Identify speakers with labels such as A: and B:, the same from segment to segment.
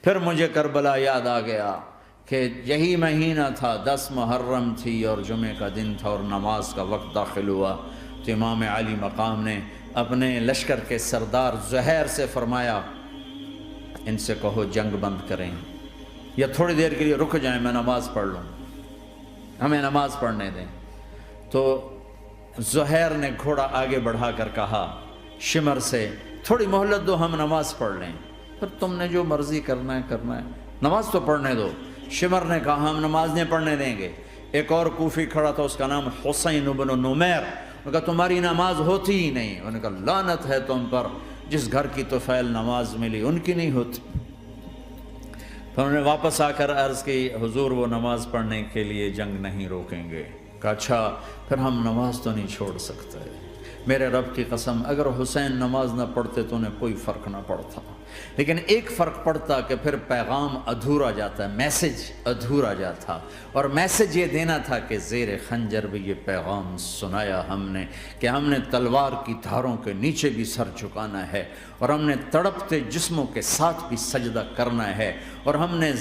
A: پھر مجھے کربلا یاد آ گیا کہ یہی مہینہ تھا، 10 محرم تھی اور جمعہ کا دن تھا اور نماز کا وقت داخل ہوا، تو امام علی مقام نے اپنے لشکر کے سردار زہیر سے فرمایا ان سے کہو جنگ بند کریں یا تھوڑی دیر کے لیے رک جائیں، میں نماز پڑھ لوں، ہمیں نماز پڑھنے دیں۔ تو زہیر نے گھوڑا آگے بڑھا کر کہا شمر سے تھوڑی مہلت دو، ہم نماز پڑھ لیں، پھر تم نے جو مرضی کرنا ہے، نماز تو پڑھنے دو۔ شمر نے کہا ہم نماز نہیں پڑھنے دیں گے۔ ایک اور کوفی کھڑا تھا، اس کا نام حسین بن نمیر، انہوں نے کہا تمہاری نماز ہوتی ہی نہیں۔ انہوں نے کہا لعنت ہے تم پر، جس گھر کی طفیل نماز ملی ان کی نہیں ہوتی۔ پھر انہوں نے واپس آ کر عرض کی حضور وہ نماز پڑھنے کے لیے جنگ نہیں روکیں گے۔ کہا اچھا پھر ہم نماز تو نہیں چھوڑ سکتے۔ میرے رب کی قسم اگر حسین نماز نہ پڑھتے تو انہیں کوئی فرق نہ پڑتا، لیکن ایک فرق پڑتا کہ پھر پیغام ادھورا جاتا، میسج ادھورا جاتا، اور میسج یہ دینا تھا کہ زیر خنجر بھی یہ پیغام سنایا ہم نے کہ ہم نے تلوار کی دھاروں کے نیچے بھی سر جھکانا ہے، اور ہم نے تڑپتے جسموں کے ساتھ بھی سجدہ کرنا ہے، اور ہم نے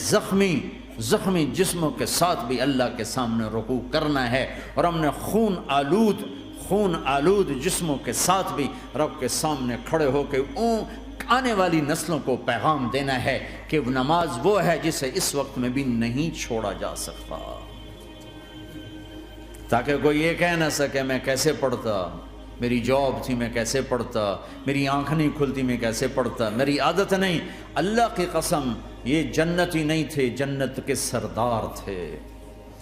A: زخمی جسموں کے ساتھ بھی اللہ کے سامنے رکوع کرنا ہے، اور ہم نے خون آلود جسموں کے ساتھ بھی رب کے سامنے کھڑے ہو کے آنے والی نسلوں کو پیغام دینا ہے کہ نماز وہ ہے جسے اس وقت میں بھی نہیں چھوڑا جا سکتا، تاکہ کوئی یہ کہہ نہ سکے میں کیسے پڑھتا، میری جاب تھی میں کیسے پڑھتا، میری آنکھ نہیں کھلتی میں کیسے پڑھتا، میری عادت نہیں۔ اللہ کی قسم یہ جنتی نہیں تھے، جنت کے سردار تھے،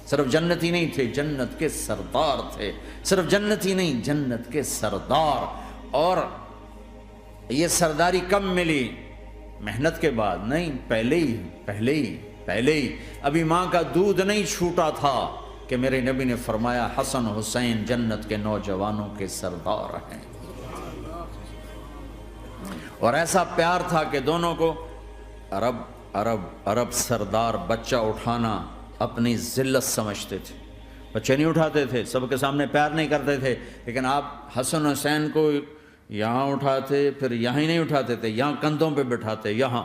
A: صرف جنتی نہیں تھے، جنت کے سردار تھے، صرف جنتی نہیں جنت کے سردار۔ اور یہ سرداری کب ملی؟ محنت کے بعد نہیں، پہلے ہی ابھی ماں کا دودھ نہیں چھوٹا تھا کہ میرے نبی نے فرمایا حسن حسین جنت کے نوجوانوں کے سردار ہیں، اور ایسا پیار تھا کہ دونوں کو عرب سردار بچہ اٹھانا اپنی ذلت سمجھتے تھے، بچے نہیں اٹھاتے تھے، سب کے سامنے پیار نہیں کرتے تھے، لیکن آپ حسن حسین کو یہاں اٹھاتے، پھر یہاں ہی نہیں اٹھاتے تھے، یہاں کندھوں پہ بٹھاتے، یہاں۔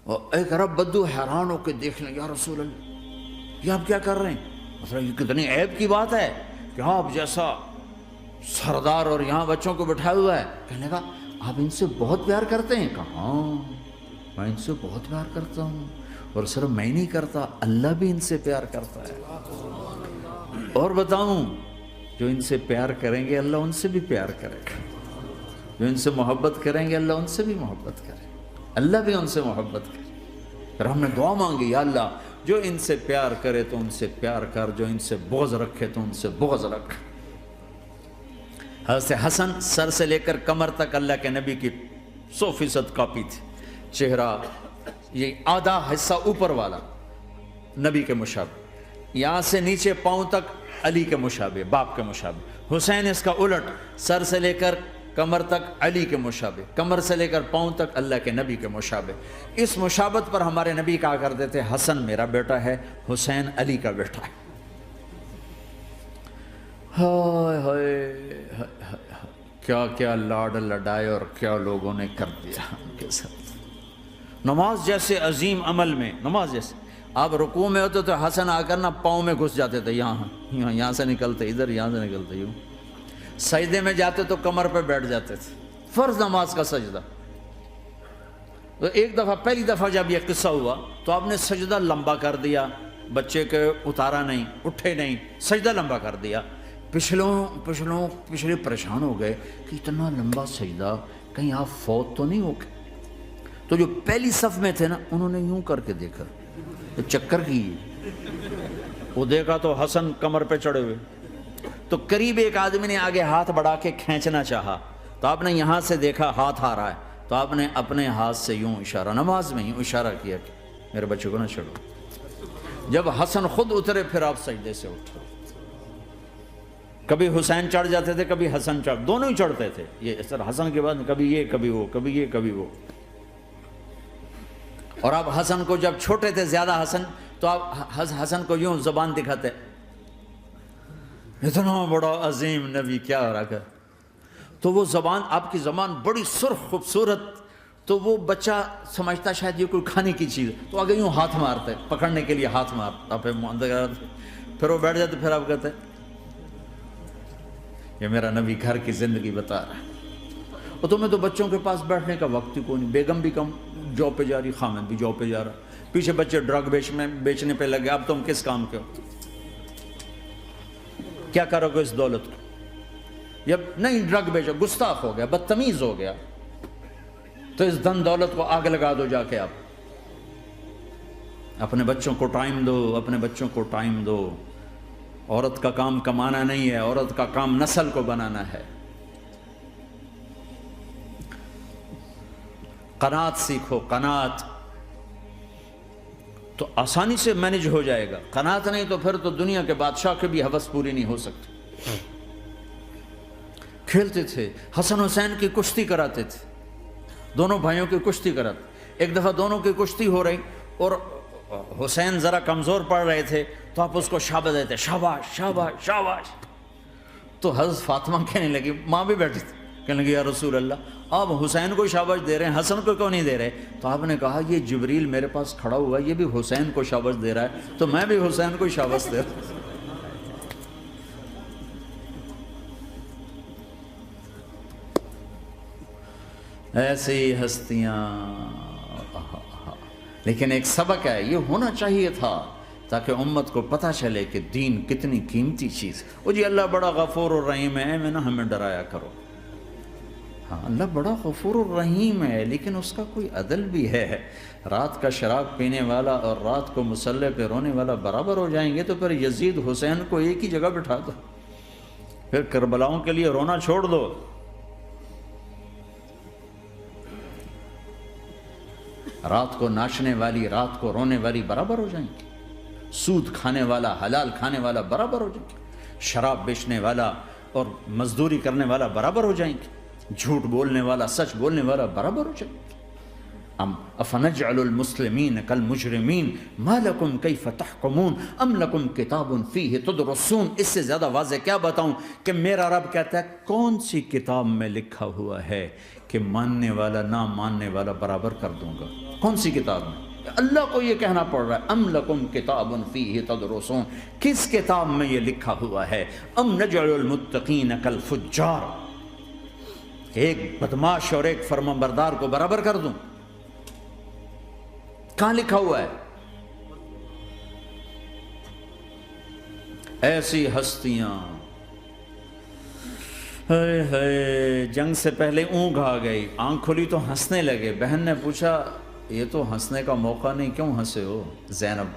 A: اور ایک عرب بدو حیران ہو کے دیکھ لیں یا رسول اللہ یہ آپ کیا کر رہے ہیں؟ مثلا یہ کتنی عیب کی بات ہے کہ آپ جیسا سردار اور یہاں بچوں کو بٹھایا ہوا ہے۔ کہنے کا آپ ان سے بہت پیار کرتے ہیں؟ کہا ہاں میں ان سے بہت پیار کرتا ہوں، اور صرف میں نہیں کرتا، اللہ بھی ان سے پیار کرتا ہے۔ اور بتاؤں جو ان سے پیار کریں گے اللہ ان سے بھی پیار کرے گا، جو ان سے محبت کریں گے اللہ ان سے بھی محبت کرے گا، اللہ بھی ان سے محبت کرے۔ پھر ہم نے دعا مانگی یا اللہ جو ان سے پیار کرے تو ان سے پیار کر، جو ان سے بغض رکھے تو ان سے بغض رکھ۔ حضرت حسن سر سے لے کر کمر تک اللہ کے نبی کی 100% کاپی تھی، چہرہ یہ آدھا حصہ اوپر والا نبی کے مشابہ، یہاں سے نیچے پاؤں تک علی کے مشابہ، باپ کے مشابہ۔ حسین اس کا الٹ، سر سے لے کر کمر تک علی کے مشابہ، کمر سے لے کر پاؤں تک اللہ کے نبی کے مشابہ۔ اس مشابہت پر ہمارے نبی کہا کرتے تھے حسن میرا بیٹا ہے، حسین علی کا بیٹا ہے۔ ہائے ہائے کیا کیا لاڈ لڈائے اور کیا لوگوں نے کر دیا ان کے ساتھ۔ نماز جیسے عظیم عمل میں، نماز جیسے آپ رکوع میں ہوتے تو حسن آ کر نا پاؤں میں گھس جاتے تھے، یہاں سے نکلتے ادھر، یہاں سے نکلتے یوں۔ سجدے میں جاتے تو کمر پہ بیٹھ جاتے تھے، فرض نماز کا سجدہ۔ تو ایک دفعہ پہلی دفعہ جب یہ قصہ ہوا تو آپ نے سجدہ لمبا کر دیا، بچے کے اتارا نہیں، اٹھے نہیں، سجدہ لمبا کر دیا۔ پچھلے پریشان ہو گئے کہ اتنا لمبا سجدہ کہیں آپ فوت تو نہیں ہو گئے۔ تو جو پہلی صف میں تھے نا انہوں نے یوں کر کے دیکھا، چکر کی وہ دیکھا تو حسن کمر پہ چڑھے ہوئے، تو قریب ایک آدمی نے آگے ہاتھ بڑھا کے کھینچنا چاہا، تو آپ نے یہاں سے دیکھا ہاتھ آ رہا ہے، تو آپ نے اپنے ہاتھ سے یوں اشارہ، نماز میں یوں اشارہ کیا کہ میرے بچے کو نہ چھوڑو۔ جب حسن خود اترے پھر آپ سجدے سے اٹھے۔ کبھی حسین چڑھ جاتے تھے، کبھی حسن دونوں ہی چڑھتے تھے، یہ اس طرح حسن کے بعد کبھی یہ کبھی وہ، کبھی یہ کبھی وہ۔ اور آپ حسن کو جب چھوٹے تھے زیادہ حسن، تو آپ حسن کو یوں زبان دکھاتے، اتنا بڑا عظیم نبی کیا ہو رہا ہے، تو وہ زبان، آپ کی زبان بڑی سرخ خوبصورت، تو وہ بچہ سمجھتا شاید یہ کوئی کھانے کی چیز، تو آگے یوں ہاتھ مارتا ہے، پکڑنے کے لیے ہاتھ مارتا، پھر وہ بیٹھ جاتے، پھر آپ کہتے ہیں یہ میرا نبی گھر کی زندگی بتا رہا ہے۔ اور تمہیں تو بچوں کے پاس بیٹھنے کا وقت ہی کوئی نہیں، بیگم بھی کم جاب پہ جا رہی، خامد بھی جاب پہ جا رہا، پیچھے بچے ڈرگ بیچنے پہ لگے، اب تم کس کام کے ہو؟ کیا کرو گے اس دولت کو؟ جب نہیں ڈرگ بیچو، گستاخ ہو گیا، بدتمیز ہو گیا، تو اس دن دولت کو آگ لگا دو جا کے۔ آپ اپنے بچوں کو ٹائم دو، اپنے بچوں کو ٹائم دو۔ عورت کا کام کمانا نہیں ہے، عورت کا کام نسل کو بنانا ہے۔ قناعت سیکھو، قناعت تو آسانی سے مینج ہو جائے گا، قناعت نہیں تو پھر تو دنیا کے بادشاہ کی بھی ہوس پوری نہیں ہو سکتی۔ کھیلتے تھے، حسن حسین کی کشتی کراتے تھے، دونوں بھائیوں کی کشتی کراتے۔ ایک دفعہ دونوں کی کشتی ہو رہی اور حسین ذرا کمزور پڑ رہے تھے، تو آپ اس کو شاباش دیتے، شاباش شاباش شاباش۔ تو حضرت فاطمہ کہنے لگی، ماں بھی بیٹھی تھی، کہنے لگی یا رسول اللہ آپ حسین کو شاباش دے رہے ہیں، حسن کو کیوں نہیں دے رہے؟ تو آپ نے کہا یہ جبریل میرے پاس کھڑا ہوا ہے، یہ بھی حسین کو شاباش دے رہا ہے، تو میں بھی حسین کو شاباش دے رہا ہوں۔ ایسی ہستیاں، لیکن ایک سبق ہے، یہ ہونا چاہیے تھا تاکہ امت کو پتہ چلے کہ دین کتنی قیمتی چیز۔ وہ جی اللہ بڑا غفور الرحیم ہے، میں نہ ہمیں ڈرایا کرو۔ ہاں اللہ بڑا غفور الرحیم ہے، لیکن اس کا کوئی عدل بھی ہے۔ رات کا شراب پینے والا اور رات کو مصلی پہ رونے والا برابر ہو جائیں گے، تو پھر یزید حسین کو ایک ہی جگہ بٹھا دو، پھر کربلاؤں کے لیے رونا چھوڑ دو۔ رات کو ناچنے والی، رات کو رونے والی برابر ہو جائیں گے، سود کھانے والا، حلال کھانے والا برابر ہو جائیں گے، شراب بیچنے والا اور مزدوری کرنے والا برابر ہو جائیں گے، جھوٹ بولنے والا، سچ بولنے والا برابر ہو جائیں گے۔ افنجعل المسلمین کالمجرمین ما لکم کیف تحکمون ام لکم کتاب فیہ تدرسون۔ اس سے زیادہ واضح کیا بتاؤں کہ میرا رب کہتا ہے کون سی کتاب میں لکھا ہوا ہے کہ ماننے والا نہ ماننے والا برابر کر دوں گا؟ کون سی کتاب میں؟ اللہ کو یہ کہنا پڑ رہا ہے ام لکم کتاب فیہ تدرسون، کس کتاب میں یہ لکھا ہوا ہے؟ ام نجعل المتقین کالفجار، ایک بدماش اور ایک فرمانبردار کو برابر کر دوں؟ کہاں لکھا ہوا ہے؟ ایسی ہستیاں، جنگ سے پہلے اونگ آ گئی، آنکھ کھلی تو ہنسنے لگے۔ بہن نے پوچھا یہ تو ہنسنے کا موقع نہیں، کیوں ہنسے ہو؟ زینب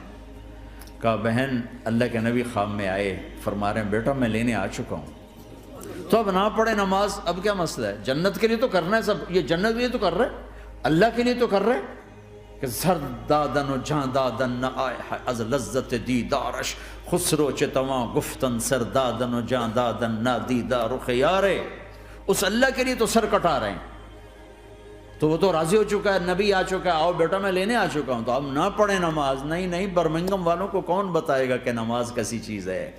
A: کہا بہن اللہ کے نبی خواب میں آئے، فرما رہے ہیں بیٹا میں لینے آ چکا ہوں، تو اب نہ پڑھے نماز، اب کیا مسئلہ ہے؟ جنت کے لیے تو کرنا ہے سب، یہ جنت کے لیے تو کر رہے، اللہ کے لیے تو کر رہے کہ زر دادن و جان دادن نہ آئے از لذت دیدارش، خسرو چتواں گفتن سر دادن و جان دادن نہ دیدار خیارے۔ اس اللہ کے لیے تو سر کٹا رہے ہیں، تو وہ تو راضی ہو چکا ہے، نبی آ چکا ہے، آؤ بیٹا میں لینے آ چکا ہوں، تو اب نہ پڑھیں نماز؟ نہیں نہیں، برمنگم والوں کو کون بتائے گا کہ نماز کیسی چیز ہے؟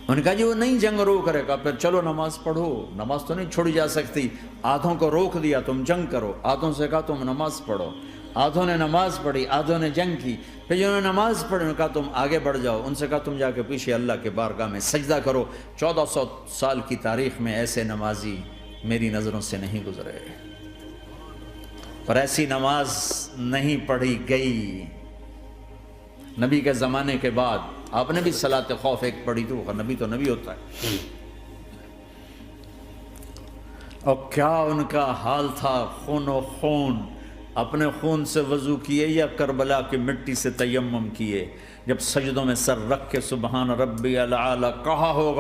A: انہوں نے کہا جی وہ نہیں جنگ روک رہے، کہا پھر چلو نماز پڑھو، نماز تو نہیں چھوڑی جا سکتی۔ آدھوں کو روک دیا تم جنگ کرو، آدھوں سے کہا تم نماز پڑھو، آدھوں نے نماز پڑھی، آدھوں نے جنگ کی۔ پھر جنہوں نے نماز پڑھی انہوں نے کہا تم آگے بڑھ جاؤ، ان سے کہا تم جا کے پیچھے اللہ کے بارگاہ میں سجدہ کرو۔ 1400 سال کی تاریخ میں ایسے نمازی میری نظروں سے نہیں گزرے، پر ایسی نماز نہیں پڑھی گئی نبی کے زمانے کے بعد۔ آپ نے بھی صلاۃ خوف ایک پڑھی تو نبی ہوتا ہے، اور کیا ان کا حال تھا، خون و خون، اپنے خون سے وضو کیے یا کربلا کی مٹی سے تیمم کیے؟ جب سجدوں میں سر رکھ کے سبحان ربی الاعلی کہا ہوگا